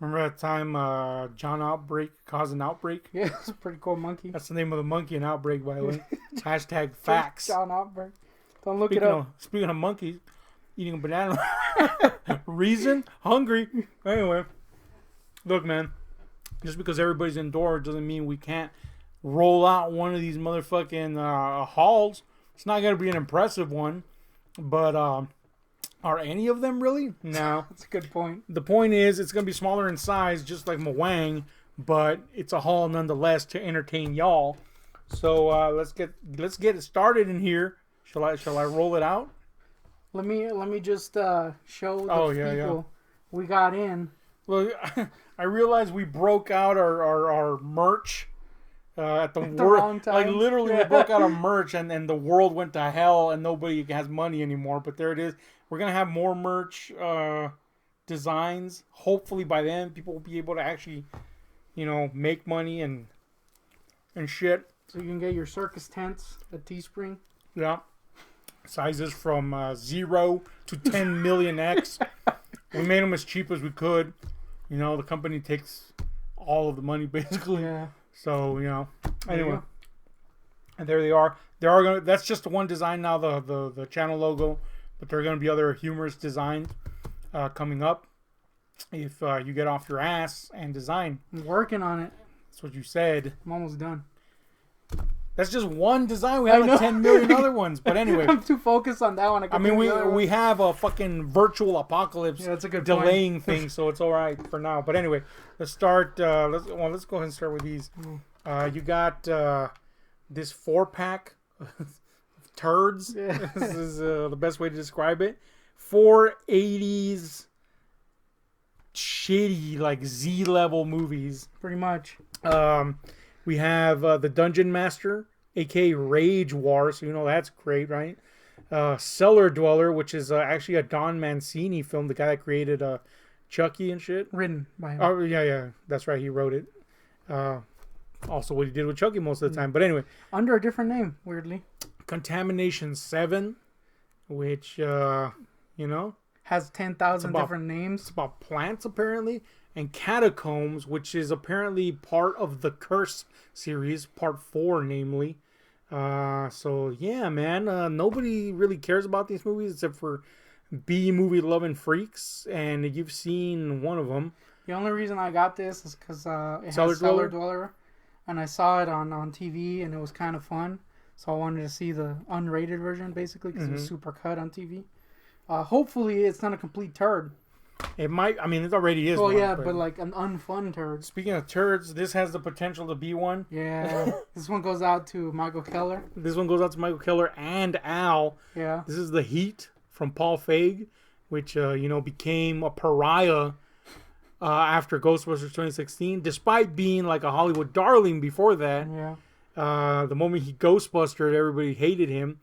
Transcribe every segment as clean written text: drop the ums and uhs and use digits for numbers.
Remember that time John Outbreak caused an outbreak? Yeah, it's a pretty cool monkey. That's the name of the monkey in Outbreak, by the way. Hashtag facts. John Outbreak. Don't look it up. Speaking of monkeys, eating a banana. Reason? Hungry. Anyway. Look, man. Just because everybody's indoors doesn't mean we can't roll out one of these motherfucking hauls. It's not going to be an impressive one. But are any of them really? No. That's a good point. The point is it's going to be smaller in size, just like Mwang. But it's a haul nonetheless to entertain y'all. So let's get it started in here. Shall I roll it out? Let me just show the people we got in. Well, I realized we broke out our merch at the wrong time. Like literally, we broke out our merch, and the world went to hell, and nobody has money anymore. But there it is. We're gonna have more merch designs. Hopefully, by then, people will be able to actually, make money and shit. So you can get your circus tents at Teespring. Yeah. Sizes from 0 to 10 million X. We made them as cheap as we could. The company takes all of the money basically. Yeah. So anyway, and there they are. That's just one design now, the channel logo, but there are gonna be other humorous designs coming up. If you get off your ass and design. I'm working on it. That's what you said. I'm almost done. That's just one design. We have like 10 million other ones. But anyway. I'm too focused on that one. I mean, we have a fucking virtual apocalypse that's a good delaying thing, so it's all right for now. But anyway, let's start. Let's go ahead and start with these. You got this 4-pack of turds. Yeah. This is the best way to describe it. 4 80s shitty, like Z-level movies. Pretty much. We have the Dungeon Master, aka Rage War, so that's great, right? Cellar Dweller, which is actually a Don Mancini film, the guy that created Chucky and shit. Written by him. Oh, yeah, that's right, he wrote it. Also what he did with Chucky most of the time, but anyway. Under a different name, weirdly. Contamination 7, which, has 10,000 different names. It's about plants, apparently. And Catacombs, which is apparently part of the Curse series, part 4, namely. So, yeah, man. Nobody really cares about these movies except for B-movie loving freaks. And you've seen one of them. The only reason I got this is because it Cellar has Cellar Dweller. And I saw it on TV, and it was kind of fun. So I wanted to see the unrated version, basically, because it was super cut on TV. Hopefully, it's not a complete turd. It might. I mean, it already is. Well, yeah, but like an unfun turd. Speaking of turds, this has the potential to be one. Yeah. This one goes out to Michael Keller. This one goes out to Michael Keller and Al. Yeah. This is The Heat from Paul Feig, which, became a pariah after Ghostbusters 2016, despite being like a Hollywood darling before that. Yeah. The moment he Ghostbustered, everybody hated him.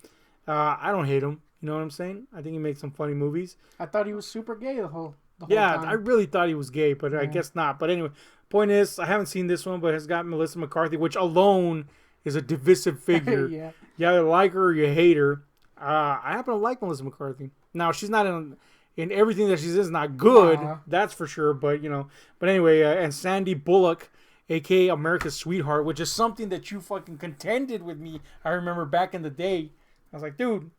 I don't hate him. You know what I'm saying? I think he made some funny movies. I thought he was super gay the whole time. I really thought he was gay, but I guess not. But anyway, point is, I haven't seen this one, but it's got Melissa McCarthy, which alone is a divisive figure. Yeah. You either like her or you hate her. I happen to like Melissa McCarthy. Now, she's not in everything that she's in is not good. That's for sure. But, But anyway, and Sandy Bullock, a.k.a. America's Sweetheart, which is something that you fucking contended with me. I remember back in the day. I was like, dude.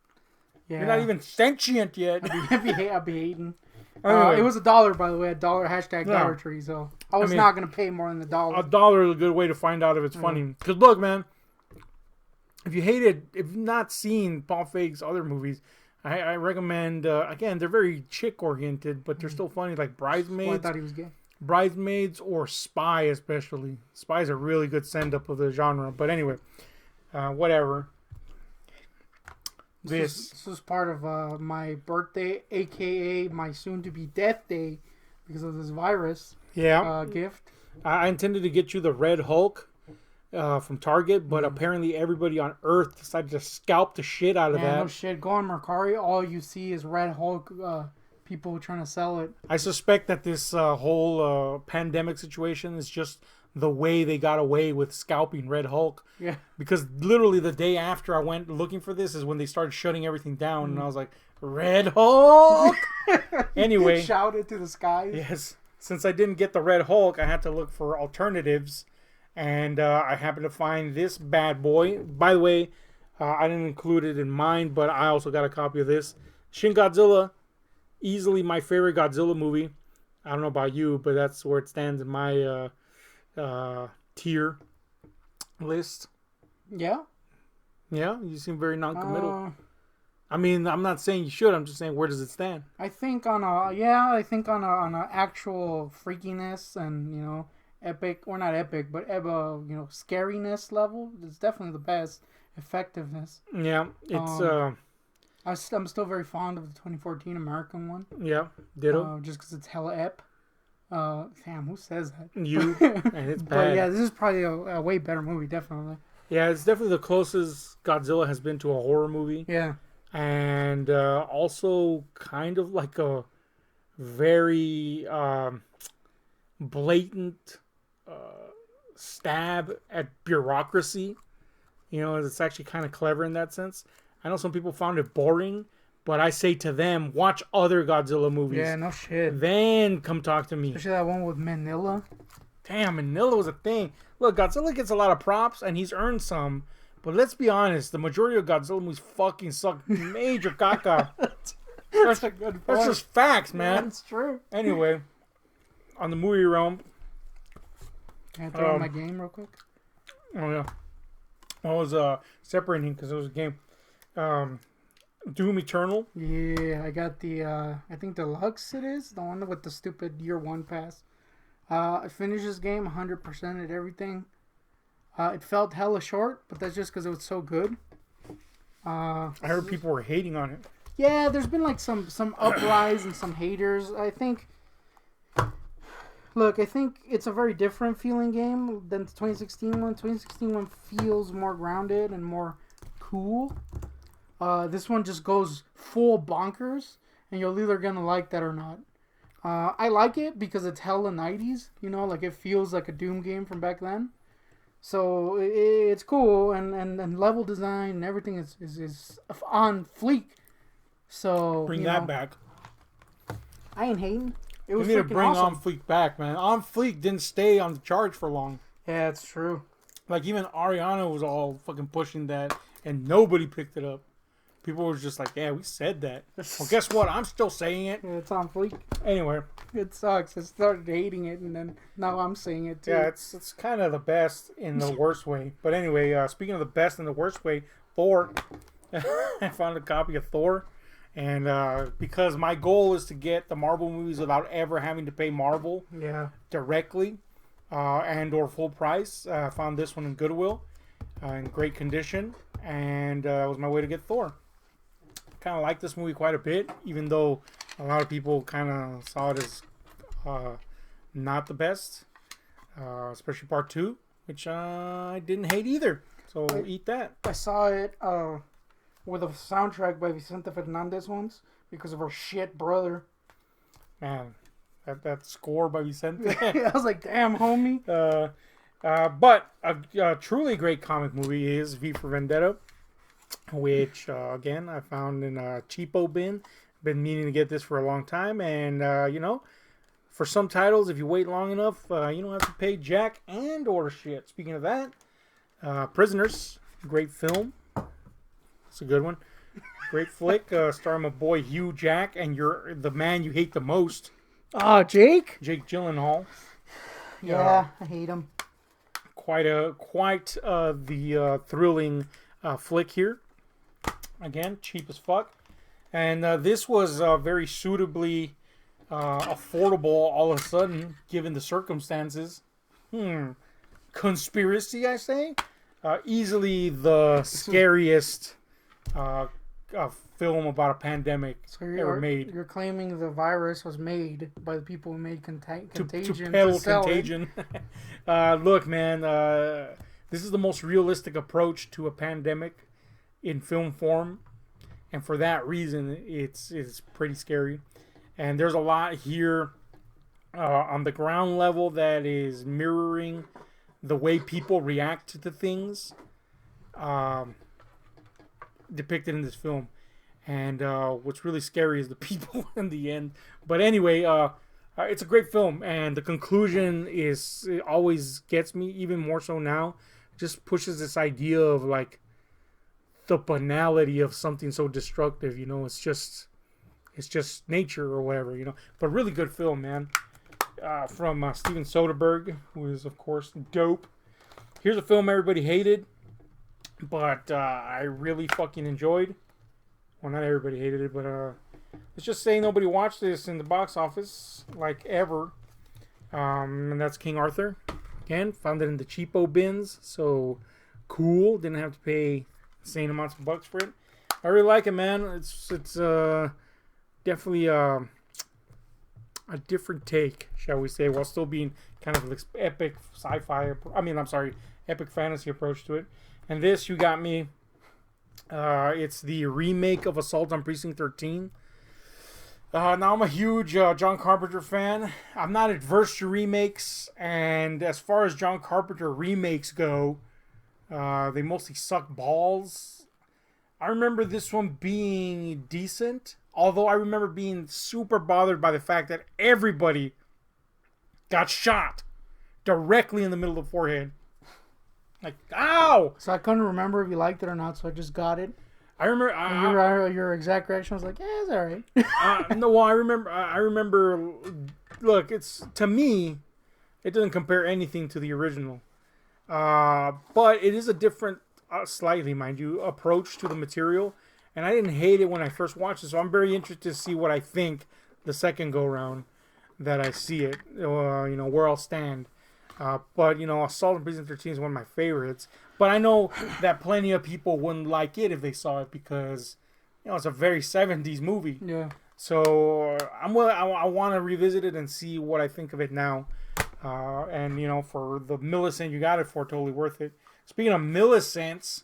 Yeah. You're not even sentient yet. I'd be hating. Anyway. It was $1, by the way. $, hashtag Dollar Tree. So I was not going to pay more than $1. $1 is a good way to find out if it's funny. Because look, man, if you've not seen Paul Feig's other movies, I recommend, again, they're very chick-oriented, but they're still funny, like Bridesmaids. Well, I thought he was gay. Bridesmaids or Spy, especially. Spy is a really good send-up of the genre. But anyway, whatever. This is part of my birthday, a.k.a. my soon-to-be death day, because of this virus gift. I intended to get you the Red Hulk from Target, but apparently everybody on Earth decided to scalp the shit out of that. No shit. Go on Mercari, all you see is Red Hulk people trying to sell it. I suspect that this whole pandemic situation is just the way they got away with scalping Red Hulk. Yeah. Because literally the day after I went looking for this is when they started shutting everything down, and I was like, Red Hulk! Anyway. Shouted to the skies. Yes. since I didn't get the Red Hulk, I had to look for alternatives, and I happened to find this bad boy. By the way, I didn't include it in mine, but I also got a copy of this. Shin Godzilla, easily my favorite Godzilla movie. I don't know about you, but that's where it stands in my tier list. Yeah? Yeah, you seem very non-committal. I mean, I'm not saying you should. I'm just saying, where does it stand? I think on a actual freakiness and epic, or not epic, but scariness level, it's definitely the best. Effectiveness. Yeah, it's I'm still very fond of the 2014 American one. Yeah, ditto. Just because it's hella ep. Damn, who says that? You. And it's bad. But yeah, this is probably a way better movie, definitely. Yeah, it's definitely the closest Godzilla has been to a horror movie. Yeah. And also kind of like a very blatant stab at bureaucracy. It's actually kind of clever in that sense. I know some people found it boring, but I say to them, watch other Godzilla movies. Yeah, no shit. Then come talk to me. Especially that one with Manila. Damn, Manila was a thing. Look, Godzilla gets a lot of props, and he's earned some. But let's be honest, the majority of Godzilla movies fucking suck major caca. That's a good point. That's just facts, man. Yeah, that's true. Anyway, on the movie realm. Can I throw in my game real quick? Oh, yeah. I was separating because it was a game. Doom Eternal. Yeah, I got the, I think Deluxe it is. The one with the stupid year one pass. I finished this game 100% at everything. It felt hella short, but that's just because it was so good. I heard people were hating on it. Yeah, there's been like some uprise and some haters. I think it's a very different feeling game than the 2016 one. 2016 one feels more grounded and more cool. This one just goes full bonkers, and you're either gonna like that or not. I like it because it's hella 90s. Like it feels like a Doom game from back then. So it's cool, and level design and everything is on fleek. So bring that back. I ain't hating. It was you need to bring awesome. On Fleek back, man. On Fleek didn't stay on the charge for long. Yeah, it's true. Like even Ariana was all fucking pushing that, and nobody picked it up. People were just like, "Yeah, we said that." Well, guess what? I'm still saying it. Yeah, it's on fleek. Anyway, it sucks. I started hating it, and then now I'm saying it too. Yeah, it's kind of the best in the worst way. But anyway, speaking of the best in the worst way, Thor. I found a copy of Thor, and because my goal is to get the Marvel movies without ever having to pay Marvel directly and or full price. I found this one in Goodwill in great condition, and it was my way to get Thor. Kind of like this movie quite a bit, even though a lot of people kind of saw it as not the best, especially part 2, which I didn't hate either. So eat that. I saw it with a soundtrack by Vicente Fernandez once because of her shit brother. Man, that score by Vicente. I was like, damn, homie. But a truly great comic movie is V for Vendetta, which, again, I found in a cheapo bin. Been meaning to get this for a long time. And, for some titles, if you wait long enough, you don't have to pay jack and or shit. Speaking of that, Prisoners, great film. It's a good one. Great flick, starring my boy Hugh Jack and you're the man you hate the most. Jake? Jake Gyllenhaal. Yeah, I hate him. Quite the thrilling flick here. Again, cheap as fuck. And this was very suitably affordable all of a sudden, given the circumstances. Conspiracy, I say? Easily the scariest film about a pandemic ever made. You're claiming the virus was made by the people who made Contagion to peddle Contagion. Look, man, this is the most realistic approach to a pandemic in film form, and for that reason, it's pretty scary. And there's a lot here on the ground level that is mirroring the way people react to things depicted in this film. And what's really scary is the people in the end. But anyway, It's a great film, and the conclusion it always gets me even more so now. Just pushes this idea of like the banality of something so destructive. You know, it's just nature or whatever. You know, but really good film, man. From Steven Soderbergh, who is of course dope. Here's a film everybody hated, but I really fucking enjoyed. Well, not everybody hated it, but let's just say nobody watched this in the box office like ever. And that's King Arthur. Again, found it in the cheapo bins, so cool. Didn't have to pay insane amounts of bucks for it. I really like it, man. It's definitely a different take, shall we say, while still being kind of epic sci-fi. Epic fantasy approach to it. And this, you got me. It's the remake of Assault on Precinct 13. Now I'm a huge John Carpenter fan. I'm not adverse to remakes, and as far as John Carpenter remakes go, they mostly suck balls. I remember this one being decent, although I remember being super bothered by the fact that everybody got shot directly in the middle of the forehead. Like, ow! So I couldn't remember if you liked it or not, so I just got it. I remember your exact reaction was like, "Yeah, it's all right." No, well, I remember. Look, it's to me, it doesn't compare anything to the original, but it is a different, slightly, mind you, approach to the material. And I didn't hate it when I first watched it, so I'm very interested to see what I think the second go round that I see it. Where I'll stand. But Assault on Precinct 13 is one of my favorites. But I know that plenty of people wouldn't like it if they saw it because it's a very 70s movie. Yeah. So I want to revisit it and see what I think of it now. And for the millicent you got it for, totally worth it. Speaking of millicents,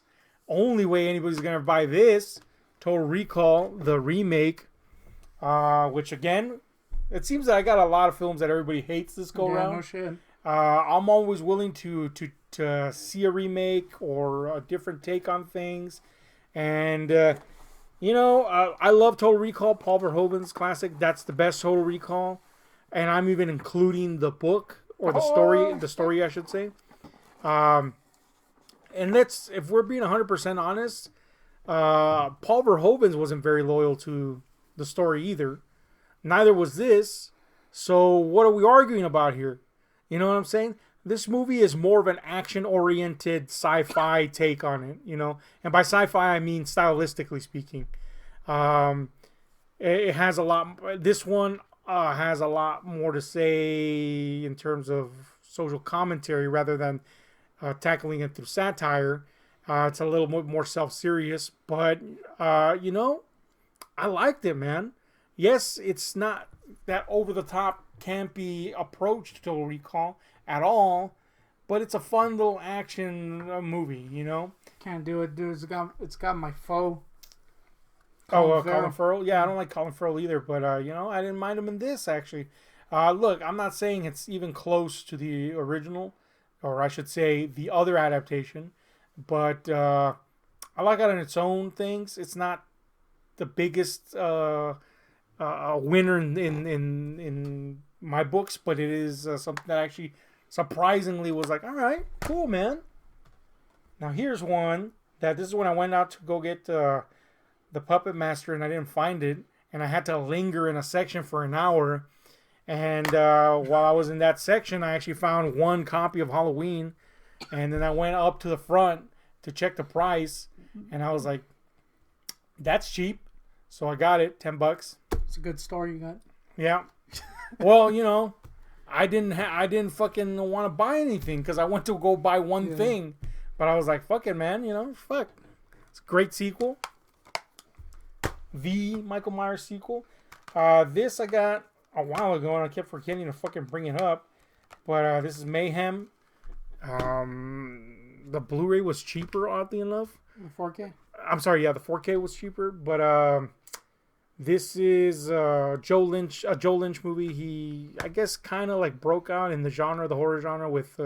only way anybody's gonna buy this, Total Recall, the remake, which again, it seems that I got a lot of films that everybody hates this go round. No shit. I'm always willing to see a remake or a different take on things, and I love Total Recall, Paul Verhoeven's classic. That's the best Total Recall, and I'm even including the book or the story I should say. And if we're being 100% honest, Paul Verhoeven's wasn't very loyal to the story either. Neither was this. So what are we arguing about here? You know what I'm saying? This movie is more of an action-oriented sci-fi take on it, And by sci-fi, I mean stylistically speaking. It has a lot... This one has a lot more to say in terms of social commentary rather than tackling it through satire. It's a little more self-serious, but, I liked it, man. Yes, it's not that over-the-top campy approach to Total Recall at all, but it's a fun little action movie, Can't do it, dude. It's got my foe. Colin Farrell. Yeah, I don't like Colin Farrell either, but I didn't mind him in this actually. Look, I'm not saying it's even close to the original, or I should say the other adaptation, but I like it on its own things. It's not the biggest winner in my books, but it is something that actually surprisingly was like, all right, cool, man. Now here's one this is when I went out to go get the Puppet Master and I didn't find it, and I had to linger in a section for an hour. And while I was in that section, I actually found one copy of Halloween, and then I went up to the front to check the price, and I was like, that's cheap. So I got it, $10. It's a good story you got. Yeah. Well, I didn't fucking want to buy anything because I went to go buy one thing, but I was like, fuck it, man. Fuck. It's a great sequel. The Michael Myers sequel. This I got a while ago and I kept forgetting to fucking bring it up, but this is Mayhem. The Blu-ray was cheaper, oddly enough. The 4K. I'm sorry, yeah, the 4K was cheaper, but this is a Joe Lynch movie. He, I guess, kind of like broke out in the horror genre with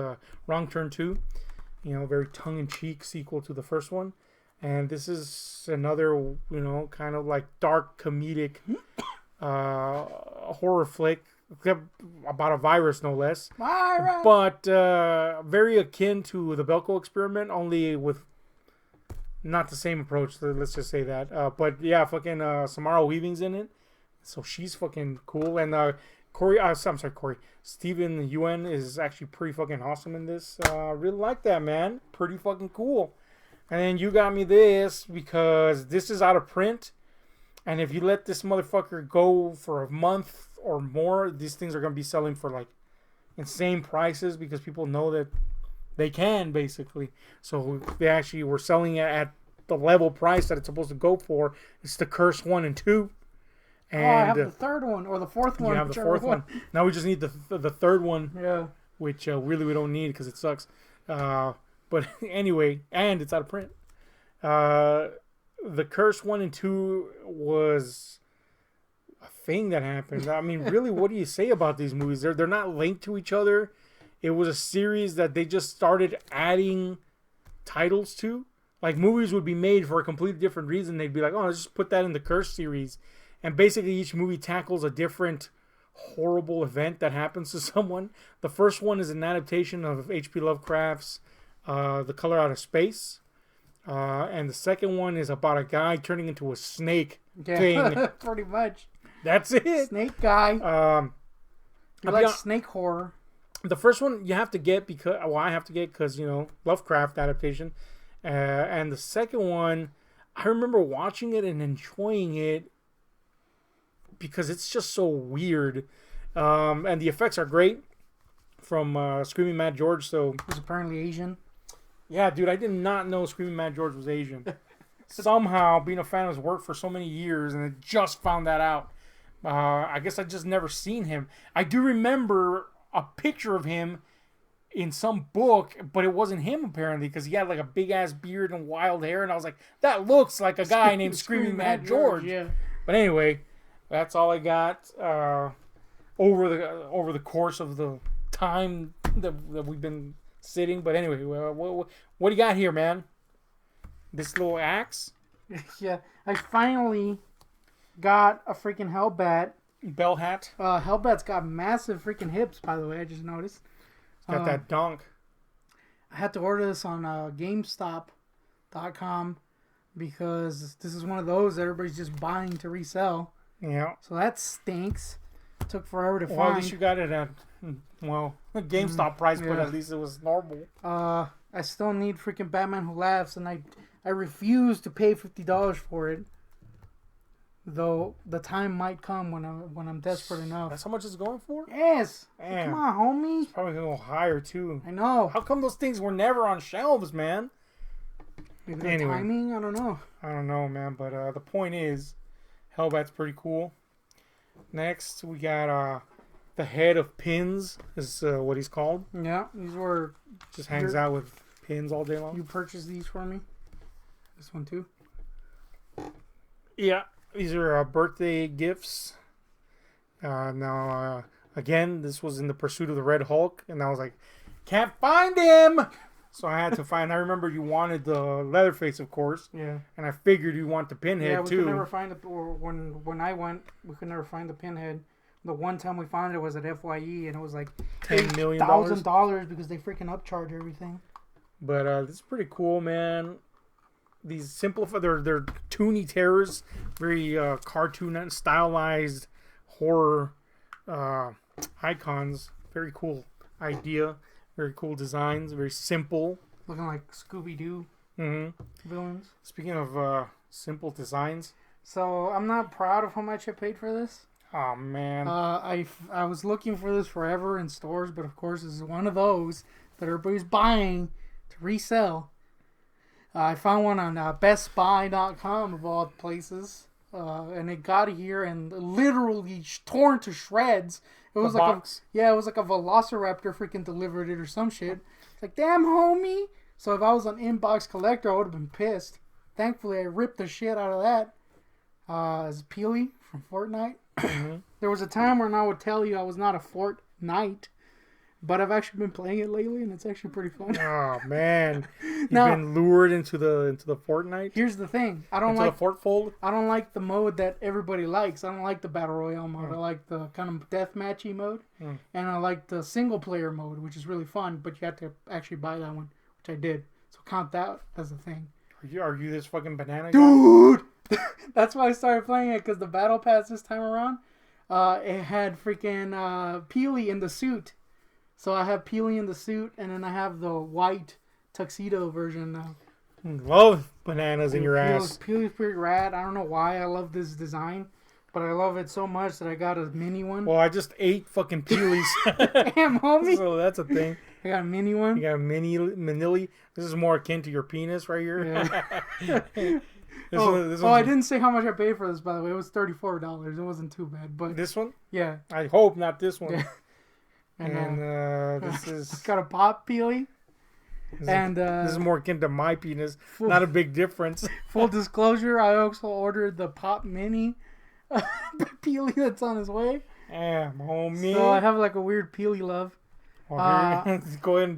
Wrong Turn 2. Very tongue-in-cheek sequel to the first one. And this is another, kind of like dark comedic horror flick about a virus, no less. Virus. But very akin to the Belko experiment, only with not the same approach. Let's just say that. But yeah, fucking Samara Weaving's in it, so she's fucking cool. And Corey, I'm sorry, Corey. Steven Yeun is actually pretty fucking awesome in this. Really like that, man. Pretty fucking cool. And then you got me this because this is out of print. And if you let this motherfucker go for a month or more, these things are going to be selling for like insane prices because people know that they can, basically. So they actually were selling it at the level price that it's supposed to go for. It's the Curse 1 and 2. And I have the third one or the fourth one. You have the fourth one. Now we just need the third one. Yeah. Which really we don't need because it sucks. But anyway, and it's out of print. The Curse 1 and 2 was a thing that happened. I mean, really, what do you say about these movies? They're not linked to each other. It was a series that they just started adding titles to. Like, movies would be made for a completely different reason. They'd be like, oh, let's just put that in the Curse series. And basically, each movie tackles a different horrible event that happens to someone. The first one is an adaptation of H.P. Lovecraft's The Color Out of Space. And the second one is about a guy turning into a snake thing. Pretty much. That's it. Snake guy. You like snake horror. The first one you have to get because, well, I have to get because, you know, Lovecraft adaptation. And the second one, I remember watching it and enjoying it because it's just so weird. And the effects are great from Screaming Mad George. So he's apparently Asian. Yeah, dude, I did not know Screaming Mad George was Asian. Somehow, being a fan of his work for so many years, and I just found that out. I guess I just never seen him. I do remember a picture of him in some book, but it wasn't him apparently because he had like a big ass beard and wild hair, and I was like, that looks like a guy named Screaming Mad George. Yeah. But anyway, that's all I got over the course of the time that we've been sitting. But anyway, what do you got here, man? This little axe? Yeah, I finally got a freaking Hellbat. Bell hat? Hellbat's got massive freaking hips, by the way, I just noticed. Got that donk. I had to order this on GameStop.com because this is one of those that everybody's just buying to resell. Yeah. So that stinks. It took forever to find. Well, at least you got it at, a GameStop price, but at least it was normal. I still need freaking Batman Who Laughs, and I refuse to pay $50 for it. Though the time might come when I'm desperate enough. That's how much it's going for? Yes. Damn. Come on, homie. It's probably gonna go higher too. I know. How come those things were never on shelves, man? Maybe anyway. Timing? I don't know. I don't know, man. But the point is, Hellbat's pretty cool. Next, we got the head of pins is what he's called. Yeah, these were just hangs out with pins all day long. You purchased these for me. This one too. Yeah. These are birthday gifts. Now, again, this was in the pursuit of the Red Hulk, and I was like, can't find him! So I had to find. I remember you wanted the Leatherface, of course. Yeah. And I figured you want the Pinhead, too. Yeah, we could never find it. Or when I went, we could never find the Pinhead. The one time we found it was at FYE, and it was like $10 million because they freaking upcharge everything. But this is pretty cool, man. These simplified, they're toony terrors, very cartoon and stylized horror icons. Very cool idea, very cool designs, very simple. Looking like Scooby-Doo villains. Speaking of simple designs. So I'm not proud of how much I paid for this. Oh, man. I was looking for this forever in stores, but of course this is one of those that everybody's buying to resell. I found one on BestBuy.com of all places, and it got here and literally torn to shreds. It was it was like a Velociraptor freaking delivered it or some shit. It's like, damn, homie. So if I was an inbox collector, I would have been pissed. Thankfully, I ripped the shit out of that. It's Peely from Fortnite. There was a time when I would tell you I was not a Fortnite But I've actually been playing it lately, and it's actually pretty fun. Oh man, you've been lured into the Fortnite. Here's the thing: I don't like the mode that everybody likes. I don't like the battle royale mode. I like the kind of deathmatchy mode, and I like the single player mode, which is really fun. But you have to actually buy that one, which I did. So count that as a thing. Are you this fucking banana dude? That's why I started playing it, because the battle pass this time around, it had freaking Peely in the suit. So I have Peely in the suit, and then I have the white tuxedo version now. Love bananas in your ass. Peely's pretty rad. I don't know why I love this design, but I love it so much that I got a mini one. Well, I just ate fucking Peely's. Damn, homie. So that's a thing. I got a mini one. You got a manili. This is more akin to your penis right here. Yeah. I didn't say how much I paid for this, by the way. It was $34. It wasn't too bad. But this one? Yeah. I hope not this one. Yeah. And this is... got a pop Peely. This is more akin to my penis. Not a big difference. Full disclosure, I also ordered the pop mini Peely that's on his way. Yeah, homie. So I have like a weird Peely love. Well, go ahead and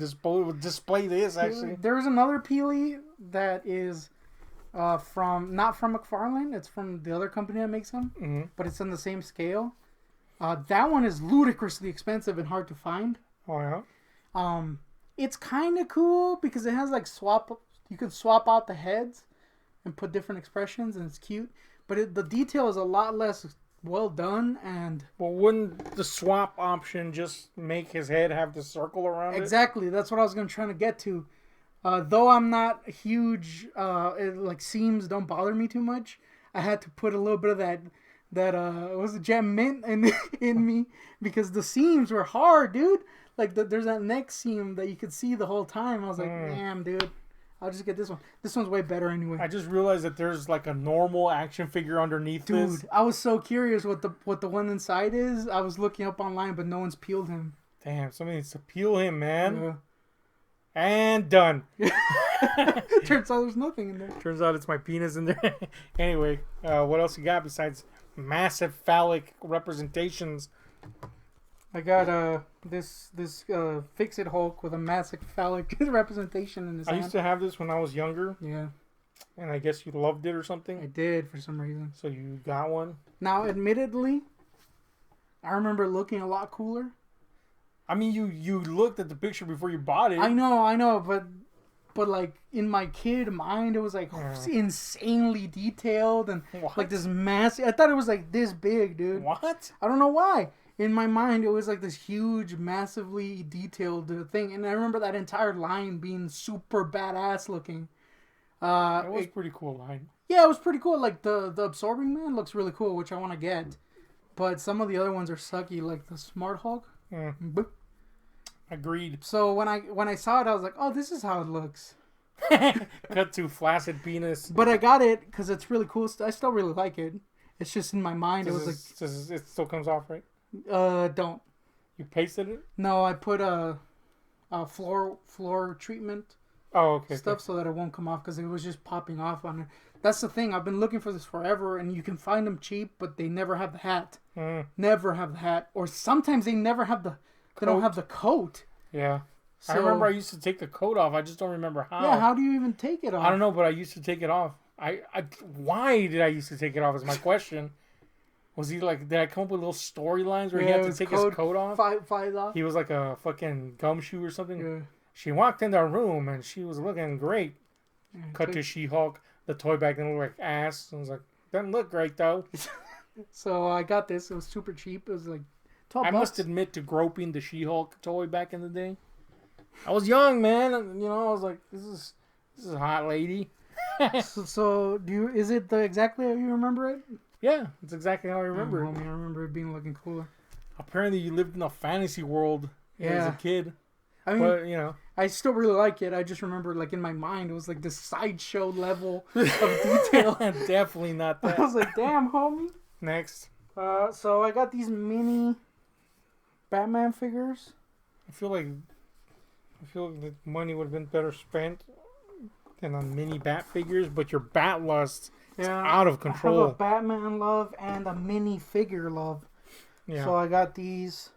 display this, actually. There's another Peely that is not from McFarlane. It's from the other company that makes them. But it's on the same scale. That one is ludicrously expensive and hard to find. Oh, yeah? It's kind of cool because it has like you can swap out the heads and put different expressions, and it's cute. But the detail is a lot less well done. And well, wouldn't the swap option just make his head have the circle around it? Exactly. That's what I was trying to get to. Though I'm not a huge, like seams don't bother me too much. I had to put a little bit of that was it gem mint in me, because the seams were hard, dude. Like there's that neck seam that you could see the whole time. I was like, damn, dude. I'll just get this one. This one's way better anyway. I just realized that there's like a normal action figure underneath this. Dude, I was so curious what the one inside is. I was looking up online, but no one's peeled him. Damn, somebody needs to peel him, man. Yeah. And done. Turns out there's nothing in there. Turns out it's my penis in there. Anyway, what else you got besides massive phallic representations? I got this Fix-It Hulk with a massive phallic representation in his hand. I used to have this when I was younger. Yeah. And I guess you loved it or something? I did, for some reason. So you got one? Now, admittedly, I remember looking a lot cooler. I mean, you looked at the picture before you bought it. I know, but like in my kid mind, it was like insanely detailed and like this massive. I thought it was like this big, dude. What? I don't know why. In my mind, it was like this huge, massively detailed thing, and I remember that entire line being super badass looking. It was a pretty cool line. Yeah, it was pretty cool. Like the Absorbing Man looks really cool, which I want to get, but some of the other ones are sucky, like the Smart Hulk. Agreed. So when I saw it, I was like, oh, this is how it looks. Cut to flaccid penis. But I got it because it's really cool. I still really like it. It's just in my mind. It still comes off, right? Don't. You pasted it? No, I put a floor treatment. Oh, okay. Stuff so that it won't come off because it was just popping off on it. That's the thing. I've been looking for this forever, and you can find them cheap, but they never have the hat. Never have the hat, or sometimes they never have the. They don't have the coat. Yeah. So, I remember I used to take the coat off. I just don't remember how. Yeah, how do you even take it off? I don't know, but I used to take it off. Why did I used to take it off is my question. Was he like, did I come up with little storylines where he had to take his coat off? Flies off? He was like a fucking gumshoe or something. Yeah. She walked into our room and she was looking great. Yeah, cut to She-Hulk. The toy back then looked like ass. I was like, doesn't look great though. So I got this. It was super cheap. It was like $12. I must admit to groping the She-Hulk toy back in the day. I was young, man. You know, I was like, this is a hot lady. so is it exactly how you remember it? Yeah, it's exactly how I remember it. I remember it being looking cooler. Apparently, you lived in a fantasy world as a kid. I mean, but, you know, I still really like it. I just remember, like, in my mind, it was like this sideshow level of detail. Definitely not that. I was like, damn, homie. Next. So I got these mini Batman figures. I feel like the money would have been better spent than on mini Bat figures, but your Bat lust is out of control. I have a Batman love and a mini figure love. Yeah. So I got these.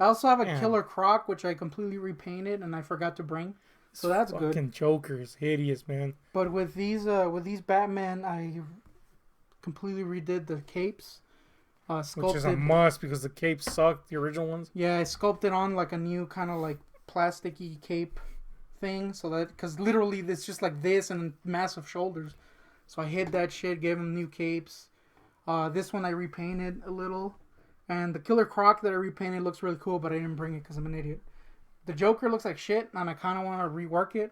I also have a Damn. Killer Croc, which I completely repainted and I forgot to bring. So that's good. Fucking Joker is hideous, man. But with these Batman, I completely redid the capes. Which is a must because the capes sucked, the original ones. Yeah, I sculpted on like a new kind of like plasticky cape thing, so that because literally it's just like this and massive shoulders. So I hid that shit, gave him new capes. This one I repainted a little, and the Killer Croc that I repainted looks really cool, but I didn't bring it because I'm an idiot. The Joker looks like shit, and I kind of want to rework it,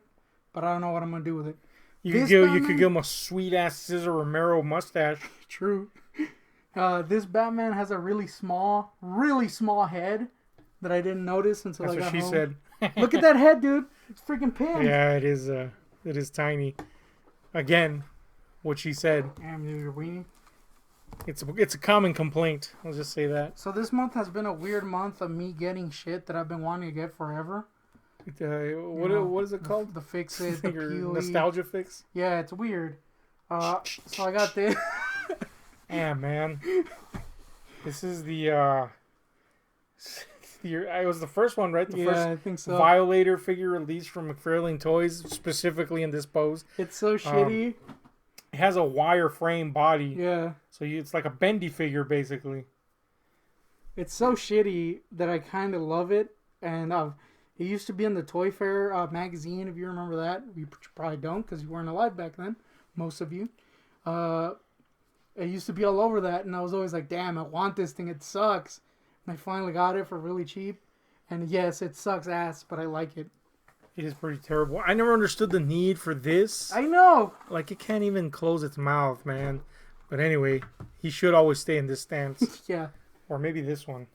but I don't know what I'm gonna do with it. You could give him a sweet ass Cesar Romero mustache. True. This Batman has a really small head that I didn't notice until That's I got what she home. said. Look at that head, dude. It's freaking pinned. Yeah, it is. It is tiny. Again, what she said. Damn, dude, you're weenie. It's a common complaint. I'll just say that. So this month has been a weird month of me getting shit that I've been wanting to get forever. What is it called? The Fix It, the Your Peely. nostalgia fix? Yeah, it's weird. So I got this. Yeah, man. This is the it was the first one, right? The first I think so. Violator figure released from McFarlane Toys, specifically in this pose. It's so shitty. It has a wireframe body. Yeah. So it's like a bendy figure, basically. It's so shitty that I kind of love it. And it used to be in the Toy Fair magazine, if you remember that. You probably don't because you weren't alive back then, most of you. It used to be all over that, and I was always like, damn, I want this thing. It sucks. And I finally got it for really cheap. And yes, it sucks ass, but I like it. It is pretty terrible. I never understood the need for this. I know. Like, it can't even close its mouth, man. But anyway, he should always stay in this stance. Yeah. Or maybe this one.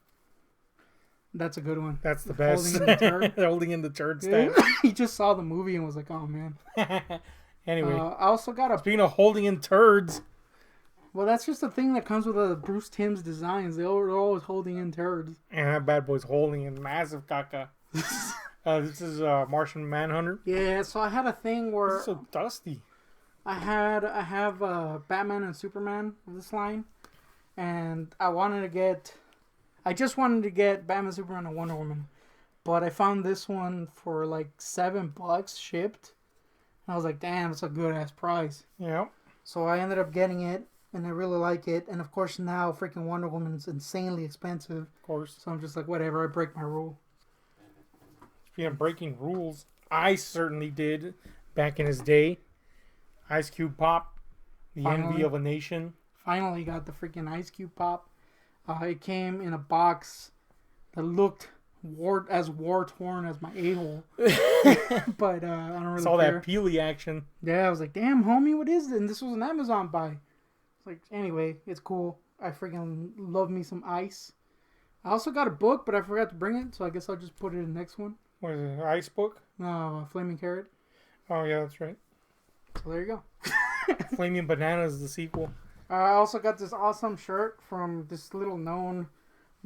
That's a good one. That's the best. Holding in the turd. Holding in the turd stance. He just saw the movie and was like, oh, man. Anyway. I also got a... Speaking of holding in turds. Well, that's just the thing that comes with Bruce Timm's designs. They're always holding in turds. And that bad boy's holding in massive caca. This is Martian Manhunter. Yeah, so I had a thing where... It's so dusty. I have Batman and Superman of this line. And I just wanted to get Batman, Superman, and Wonder Woman. But I found this one for like $7 shipped. And I was like, damn, it's a good ass price. Yeah. So I ended up getting it. And I really like it. And of course now freaking Wonder Woman's insanely expensive. Of course. So I'm just like, whatever, I break my rule. Speaking of breaking rules, I certainly did back in his day. Ice Cube Pop, the envy of a nation. Finally got the freaking Ice Cube Pop. It came in a box that looked war-torn as my a-hole. But I don't really Saw care. that Peely action. Yeah, I was like, damn, homie, what is this? And this was an Amazon buy. Like, anyway, it's cool. I freaking love me some ice. I also got a book, but I forgot to bring it, so I guess I'll just put it in the next one. What is it, Ice Book? No, Flaming Carrot. Oh, yeah, that's right. So there you go. Flaming Banana is the sequel. I also got this awesome shirt from this little known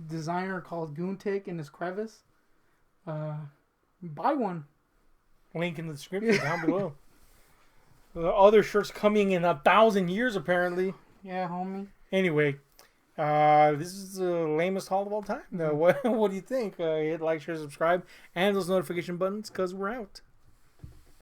designer called Goontick in his crevice. Buy one. Link in the description down below. The other shirts coming in 1,000 years, apparently. Yeah, homie. Anyway, this is the lamest haul of all time. What do you think? Hit like, share, subscribe, and those notification buttons because we're out.